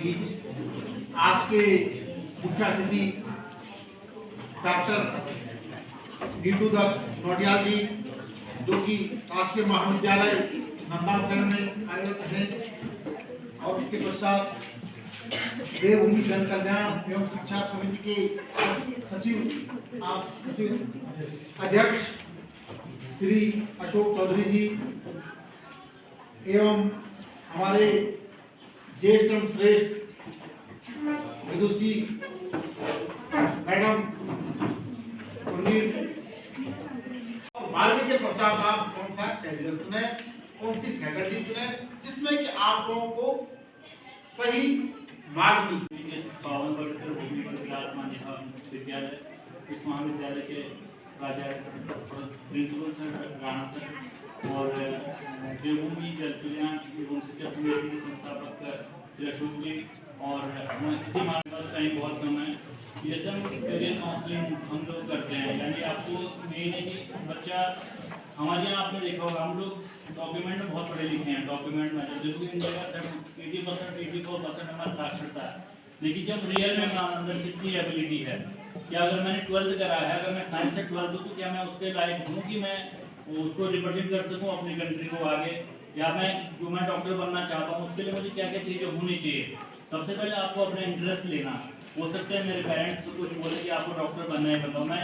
बीच आज के मुख्य अतिथि डॉक्टर नीतू दत्त नौटियाल जी, जो कि राजकीय महाविद्यालय नंदाशरण में कार्यरत हैं, और उसके पश्चात देवभूमि जन कल्याण एवं शिक्षा समिति के सचिव अध्यक्ष श्री अशोक चौधरी जी एवं हमारे ज्येष्ठ एवं श्रेष्ठ विदुषी मैडम 12वीं के पश्चात आप कौन सा कैरियर चुने, कौन सी फैकल्टी चुने, जिसमें कि आप लोगों को सही मार्ग मिले। विद्यालय इस महाविद्यालय के प्राचार्य प्रिंसिपल सर राणा सर और देवभूमि जल कल्याण एवं शिक्षा समिति के संस्थापक श्री अशोक जी, और इसी मामले टाइम बहुत कम है। जैसे हम करियर काउंसलिंग हम लोग करते हैं, यानी आपको मेन है कि बच्चा हमारे यहाँ आपने देखा होगा, हम लोग डॉक्यूमेंट में बहुत पढ़े लिखे हैं, डॉक्यूमेंट में जबकि इन जगह 80% 84% हमारा साक्षरता है, लेकिन जब रियल में अंदर कितनी एबिलिटी है, क्या अगर मैंने 12th करा है, अगर मैं साइंस से 12th हूँ तो क्या मैं उसके लायक हूँ कि मैं उसको रिप्रेजेंट कर सकूँ अपनी कंट्री को आगे, या मैं डॉक्टर बनना चाहता हूँ उसके लिए मुझे क्या क्या चीज़ें होनी चाहिए। सबसे पहले आपको अपने इंटरेस्ट लेना। हो सकता है मेरे पेरेंट्स कुछ बोले कि आपको डॉक्टर बनना है, बताओ मैं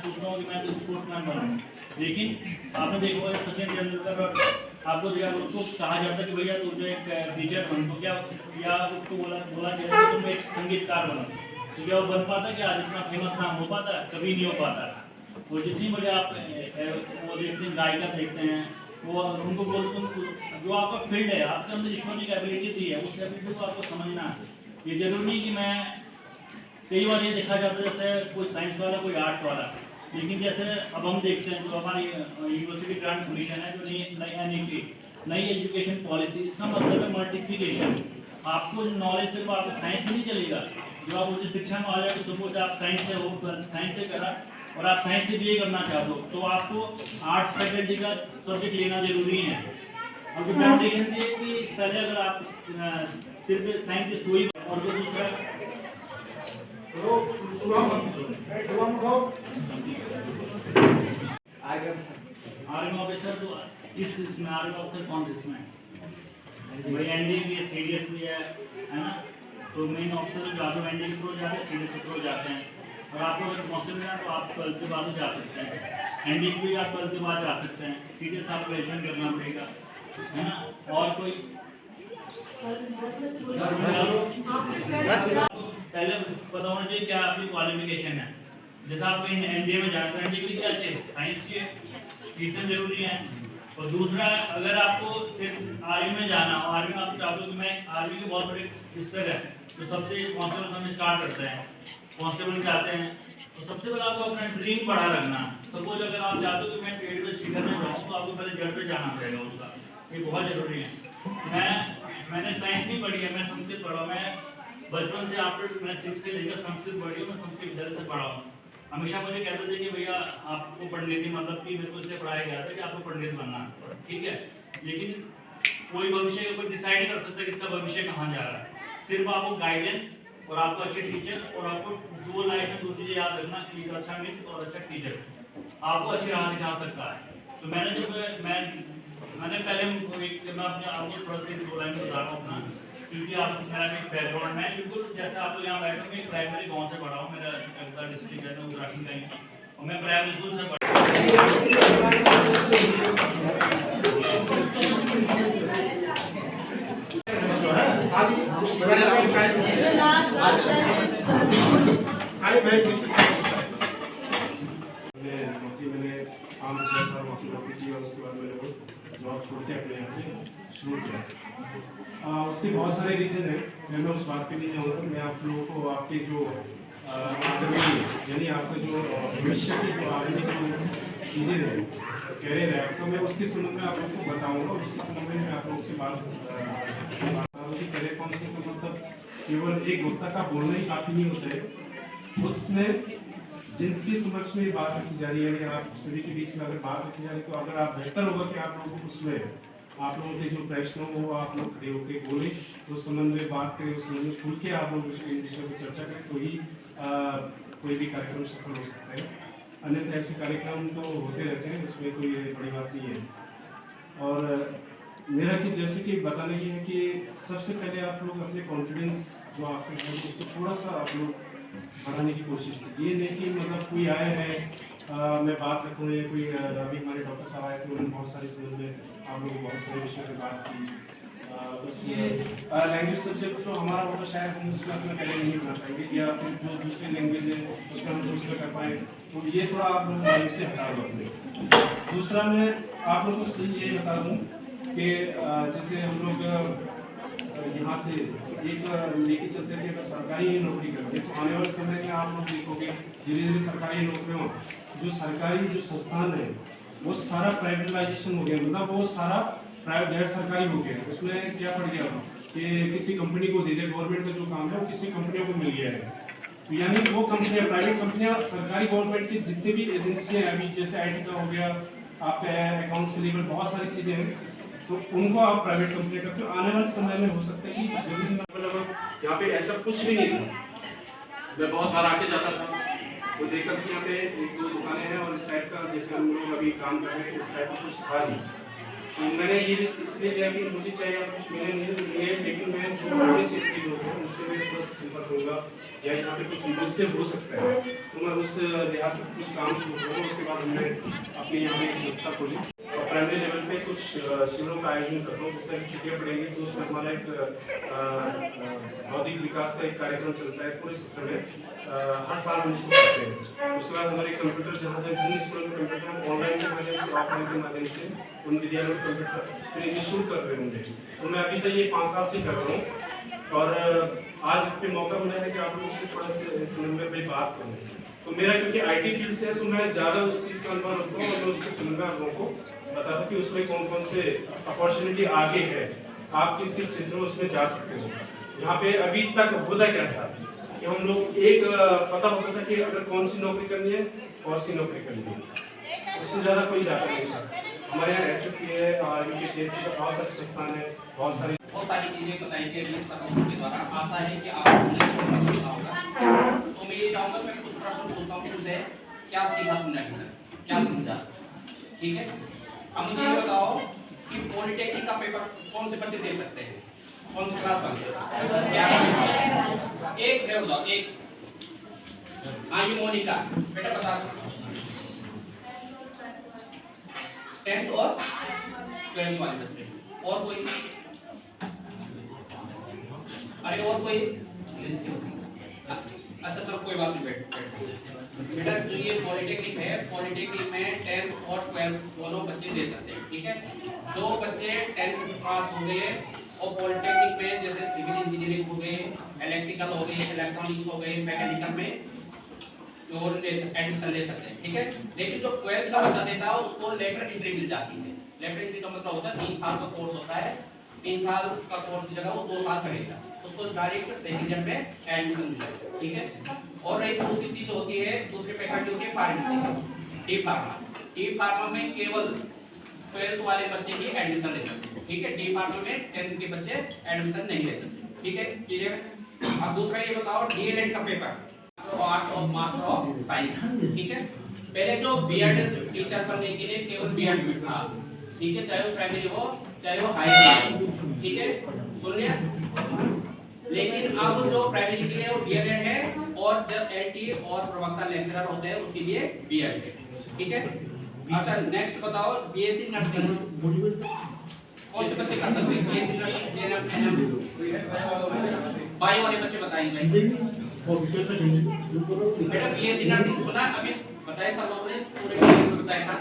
सोचता हूँ कि मैं तो स्पोर्ट्समैन बनूँ, लेकिन आपने देखा होगा सचिन तेंदुलकर और आपको देखा उसको कहा जाता है कि भैया तुम एक टीचर बन, तो क्या या उसको बोला जाता है तुम एक संगीतकार बनो, तो क्या वो बन पाता, क्या आज इतना फेमस नाम हो पाता? कभी नहीं हो पाता। वो जितनी बड़े आप वो देखते हैं, गायिका देखते हैं, वो उनको बोलते हैं जो आपका फील्ड है, आपके अंदर ईश्वर ने एबिलिटी दी है, उस एबिलिटी को आपको समझना है। ये जरूरी नहीं कि मैं कई बार ये देखा जाता है जैसे कोई साइंस वाला कोई आर्ट्स वाला, लेकिन जैसे अब हम देखते हैं जो हमारी यूनिवर्सिटी ग्रांट कमीशन है, जो नई एजुकेशन पॉलिसी, इसका मतलब है मल्टीप्लिकेशन। आपको नॉलेज सिर्फ आपको साइंस नहीं चलेगा, जो आप उच्च शिक्षा में आ जाए, सपोज आप साइंस से हो, साइंस से करा और आप साइंस से BA करना चाहते हो, तो आपको आर्ट्स फैकल्टी का सब्जेक्ट लेना जरूरी है। और जो फाउंडेशन थी कि पहले अगर आप सिर्फ साइंस की सोई, और जो दूसरा आर्मी ऑफिसर, तो इसमें आर्मी ऑफिसर कौन से इसमें भाई NDA भी है, CDS भी है ना, तो मेन ऑफिसर जो आप NDA के थ्रू जाते हैं, CDS के थ्रू जाते हैं, और आपको अगर मौसम मिला तो आप 12th के बाद जा सकते हैं, NDA भी आप 12th के बाद जा सकते हैं, CDS आप ग्रेजुएशन करना पड़ेगा, है ना। और कोई पहले पता होना चाहिए क्या आपकी क्वालिफिकेशन है। जैसे आपको NDA में जाना, तो NDA के लिए क्या चाहिए? साइंस चाहिए, टीचर जरूरी है। और दूसरा, अगर आपको सिर्फ आर्मी में जाना हो, आर्मी में आप चाहते हो कि मैं आर्मी के बहुत बड़े स्तर है, तो सबसे कांस्टेबल हमें स्टार्ट करते हैं, कांस्टेबल चाहते हैं, तो सबसे पहले आपको अपना ड्रीम बढ़ा रखना। सपोज अगर आप चाहते हो कि मैं पेड़ पे शिखर में जाऊँ, तो आपको पहले जड़ पे जाना पड़ेगा उसका, ये बहुत जरूरी है। मैंने साइंस नहीं पढ़ी है, मैं संस्कृत पढ़ा, मैं बचपन से आफ्टर मैं 6 से लेकर संस्कृत पढ़ी हूँ, मैं संस्कृत विद्यालय से पढ़ा हूँ। हमेशा मुझे कहते थे कि भैया आपको पंडित, मतलब कि मेरे को इसलिए पढ़ाया गया था कि आपको पंडित बनना, ठीक है, लेकिन कोई भविष्य कोई डिसाइड नहीं कर सकता कि इसका भविष्य कहाँ जा रहा है। सिर्फ आपको गाइडेंस और आपको अच्छे टीचर, और आपको दो लाइफ में 2 चीज़ें याद रखना, एक अच्छा मित्र और अच्छा टीचर आपको अच्छी राह दिखा सकता है। तो मैंने पहले मैं अपने आपको थोड़ा सा 2 लाइन बता रहा हूँ अपना, क्योंकि आप मेरा एक बैकग्राउंड है बिल्कुल जैसे आप लोग यहाँ बैठे हो, मैं प्राइमरी गांव से पढ़ा हूँ, मेरा कलकत्ता डिस्ट्रिक्ट है, उत्तराखंड का ही, और मैं प्राइमरी स्कूल से पढ़ा। उसके बहुत सारे रीज़न है, मैं उस बात पे नहीं जाऊँगा। मैं आप लोगों को आपके जो यानी आपका जो भविष्य की जो आगे जो चीज़ें हैं, कैरियर है आपका, मैं उसके संबंध में आप लोगों को बताऊँगा। उसके संबंध में मैं आप लोगों से बात कि कैरियर काउंसलिंग का मतलब केवल एक वक्ता का बोलना ही काफ़ी नहीं होता है, उसमें जिनके समक्ष में बात रखी जा रही है, यानी आप सभी के बीच में अगर बात रखी जा रही है, तो अगर आप बेहतर होगा कि आप लोगों को उसमें आप लोगों के जो प्रश्न हो वो आप लोग खड़े होकर बोले, उस संबंध में बात करें, उस संबंध में खुल के आप लोग इन विषयों पर चर्चा करें, तो ही कोई भी कार्यक्रम सफल हो सकता है। अन्यथा ऐसे कार्यक्रम तो होते रहते हैं, उसमें कोई बड़ी बात नहीं है। और मेरा कि जैसे कि बताना ये है कि सबसे पहले आप लोग अपने कॉन्फिडेंस जो आपके है उसको थोड़ा सा आप लोग बढ़ाने की कोशिश कीजिए। ये नहीं कि मतलब कोई आया है मैं बात रखूँ, या कोई अभी हमारे डॉक्टर साहब आए थे, उन्होंने बहुत सारे संबंध में आप लोगों को बहुत सारे विषयों पर बात की। ये लैंग्वेज सब्जेक्ट जो हमारा होगा शायद हम उसमें अपना करियर नहीं बना पाएंगे, या फिर जो दूसरी लैंग्वेज है उसमें हम दूसरा कर पाएँ, तो ये थोड़ा आप लोग माइंड से हटा दो अपने। दूसरा मैं आप लोगों को ये बता दूँ कि जैसे हम लोग यहाँ से एक लेके चलते हैं कि अगर सरकारी नौकरी करते हैं तो आने वाले समय में आप लोग देखोगे धीरे धीरे सरकारी नौकरियों जो सरकारी जो संस्थान है वो सारा प्राइवेटाइजेशन हो गया, मतलब वो सारा प्राइवेट गैर सरकारी हो गया। उसमें क्या पड़ गया कि किसी कंपनी को दे दे, गवर्नमेंट का जो काम है वो किसी कंपनियों को मिल गया है। तो यानी वो कंपनियाँ, प्राइवेट कंपनियाँ सरकारी गवर्नमेंट की जितनी भी एजेंसियाँ हैं अभी, जैसे IT का हो गया, आपका अकाउंट्स के लेवल बहुत सारी चीज़ें हैं, तो उनको आप प्राइवेट कंपनी करते हो। आने वाले समय में हो सकता है कि जमीन मतलब यहाँ पे ऐसा कुछ भी नहीं था। मैं बहुत बार आके जाता था तो देखा कि यहाँ पे 1-2 दुकानें हैं और इस टाइप का जैसे हम लोग अभी काम कर रहे हैं इस टाइप का कुछ था नहीं। तो मैंने ये इसलिए लिया कि मुझे चाहिए कुछ मिले नहीं, लेकिन मैं जो बड़े क्षेत्र के लोग हैं उनसे मैं थोड़ा सा संपर्क होगा या यहाँ पे कुछ मुझसे हो सकता है, तो मैं उस लिहाज से कुछ काम शुरू करूँगा। उसके बाद हमने अपनी यहाँ पे एक संस्था खोली और प्राइमरी लेवल पे कुछ शिविरों का आयोजन करता हूँ। जैसे अभी छुट्टियाँ पड़ेंगी तो उसमें हमारा एक बौद्धिक विकास का एक कार्यक्रम चलता है पूरे सत्र में, हर साल हम इसको करते हैं। उसके बाद हमारे कंप्यूटर जहाँ से जिन स्कूल में कंप्यूटर ऑनलाइन के माध्यम से ऑफलाइन के माध्यम से उन विद्यालयों में कंप्यूटर फ्री निःशुल्क कर रहे होंगे। तो मैं अभी तक ये 5 साल से कर रहा हूँ और आज पे मौका मिला है कि आप लोगों से थोड़ा सा इस नंबर पे बात करूँ। तो मेरा क्योंकि IT फील्ड से है तो मैं ज़्यादा उस चीज़ का अनुभव रखता हूँ और उसके संबंध में आप लोगों को बता दूँ कि उसमें कौन कौन से अपॉर्चुनिटी आगे है, आप किस किस क्षेत्र में उसमें जा सकते हो। यहाँ पे अभी तक होता क्या था कि हम लोग एक पता होता था कि अगर कौन सी नौकरी करनी है, कौन सी नौकरी करनी है, उससे ज़्यादा कोई जाता नहीं था। हमारे यहाँ SSC है, UPSC का बहुत सारे संस्थान है, बहुत सारी चीजें बताई गई हैं सबों के द्वारा। आशा है कि आपको पता होगा। तो मैं ये चाहूँगा मैं कुछ प्रश्न पूछता हूँ तुमसे, क्या सीखा तुमने अभी तक, क्या समझा, ठीक है? अब मुझे ये बताओ कि पॉलिटेक्निक का पेपर कौन से बच्चे दे सकते हैं, कौन से क्लास वाले? एक दे दो, एक। हाँ ये मोनिका बेटा बता दो, 10th और 12th वाले बच्चे। और कोई? अरे और कोई? अच्छा चलो कोई बात नहीं, बेटा जो ये पॉलिटेक्निक है, पॉलिटेक्निक में 10th और 12th दोनों बच्चे दे सकते हैं, ठीक है? जो बच्चे 10th पास हो गए और पॉलिटेक्निक में जैसे सिविल इंजीनियरिंग हो गए, इलेक्ट्रिकल हो गए, इलेक्ट्रॉनिक्स हो गए, मैकेनिकल में तो एडमिशन ले सकते हैं, ठीक है? लेकिन जो 12th का बच्चा देता है उसको लेटर एंट्री मिल जाती है। लेटर एंट्री का मतलब होता है 3 साल का कोर्स होता है, 3 साल का कोर्स की जगह वो 2 साल करेगा, उसको डायरेक्ट सेकंड ईयर में एडमिशन मिलेगा, ठीक है? और एक दूसरी चीज होती है, दूसरी फैकल्टी होती है pharmacy, D pharma. D pharma में केवल 12th वाले बच्चे ही एडमिशन ले सकते हैं, ठीक है? डी फार्मा में 10th के बच्चे एडमिशन नहीं ले सकते, ठीक है? क्लियर? अब दूसरा ये बताओ DLED का पेपर, आर्ट्स और मास्टर ऑफ साइंस, ठीक है? पहले जो बीएड टीचर बनने के लिए केवल बीएड था, ठीक है? चाहे वो प्राइमरी हो चाहे वो हाई स्कूल, ठीक है? सुन लिया? लेकिन अब जो प्राइमरी के लिए वो डीएलएड है और जब एलटी और प्रवक्ता लेक्चरर होते हैं उसके लिए बीएड है, ठीक है? अच्छा नेक्स्ट बताओ बीएससी नर्सिंग कौन से बच्चे कर सकते हैं? BSc nursing GNM ANM bio वाले बच्चे बताएंगे। बेटा बीएससी नर्सिंग सुना अभी बताए सब लोगों ने पूरे बताया था।